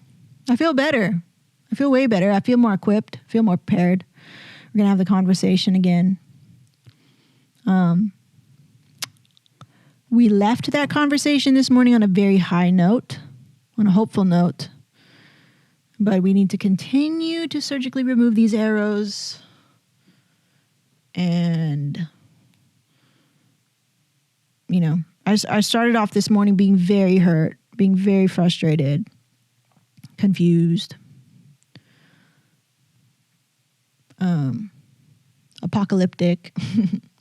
I feel better. I feel way better. I feel more equipped. I feel more prepared. We're going to have the conversation again. We left that conversation this morning on a very high note, on a hopeful note. But we need to continue to surgically remove these arrows. And, I started off this morning being very hurt, being very frustrated, confused, apocalyptic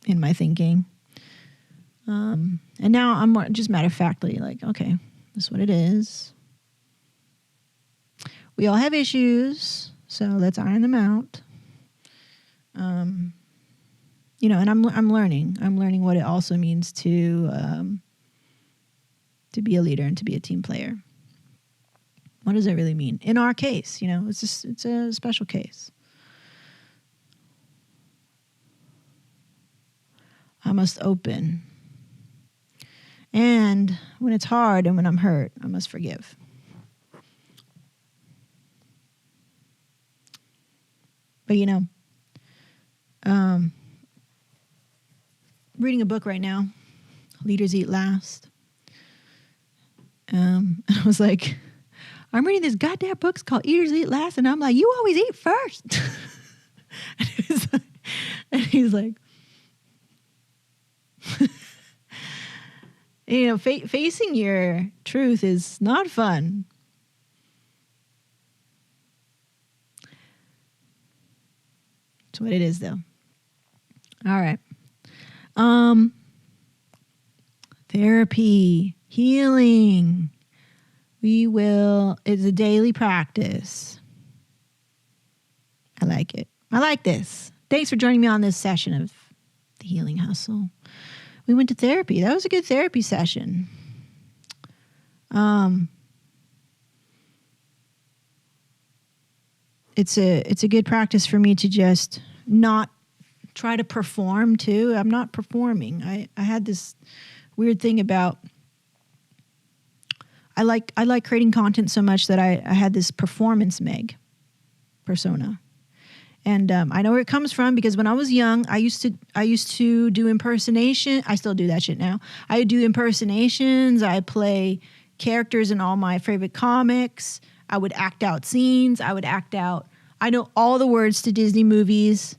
in my thinking. And now I'm more just matter-of-factly like, okay, this is what it is. We all have issues, so let's iron them out. And I'm learning. I'm learning what it also means to be a leader and to be a team player. What does it really mean? In our case, it's a special case. I must open. And when it's hard and when I'm hurt, I must forgive. But reading a book right now, Leaders Eat Last. I was like, I'm reading this goddamn book called Eaters Eat Last, and I'm like, you always eat first. And he's like, Facing your truth is not fun. That's what it is, though. All right. Therapy, healing. It's a daily practice. I like it. I like this. Thanks for joining me on this session of the Healing Hustle. We went to therapy. That was a good therapy session. It's a good practice for me to just not try to perform too. I'm not performing. I had this weird thing about I like creating content so much that I had this performance Meg persona. And I know where it comes from because when I was young, I used to do impersonation. I still do that shit now. I do impersonations. I play characters in all my favorite comics. I would act out scenes. I know all the words to Disney movies.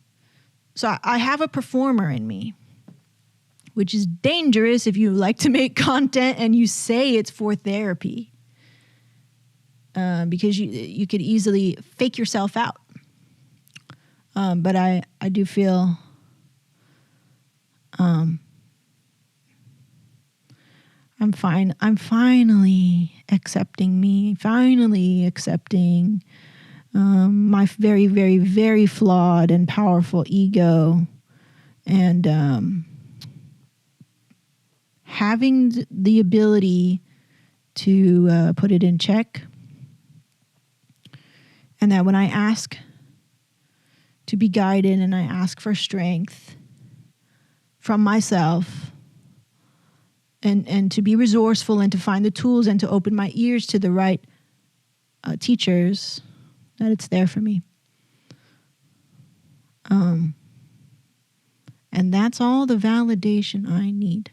So I have a performer in me, which is dangerous if you like to make content and you say it's for therapy, because you could easily fake yourself out. But I do feel I'm finally accepting me, finally accepting my very, very, very flawed and powerful ego, and having the ability to put it in check. And that when I ask to be guided and I ask for strength from myself, and to be resourceful and to find the tools and to open my ears to the right teachers, that it's there for me. And that's all the validation I need.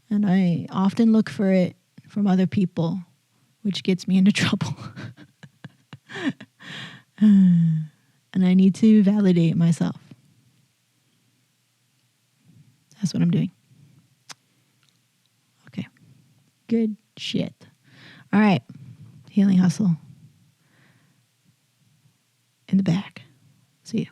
And I often look for it from other people, which gets me into trouble. And I need to validate myself. That's what I'm doing. Okay. Good shit. All right. Healing Hustle. In the back. See you.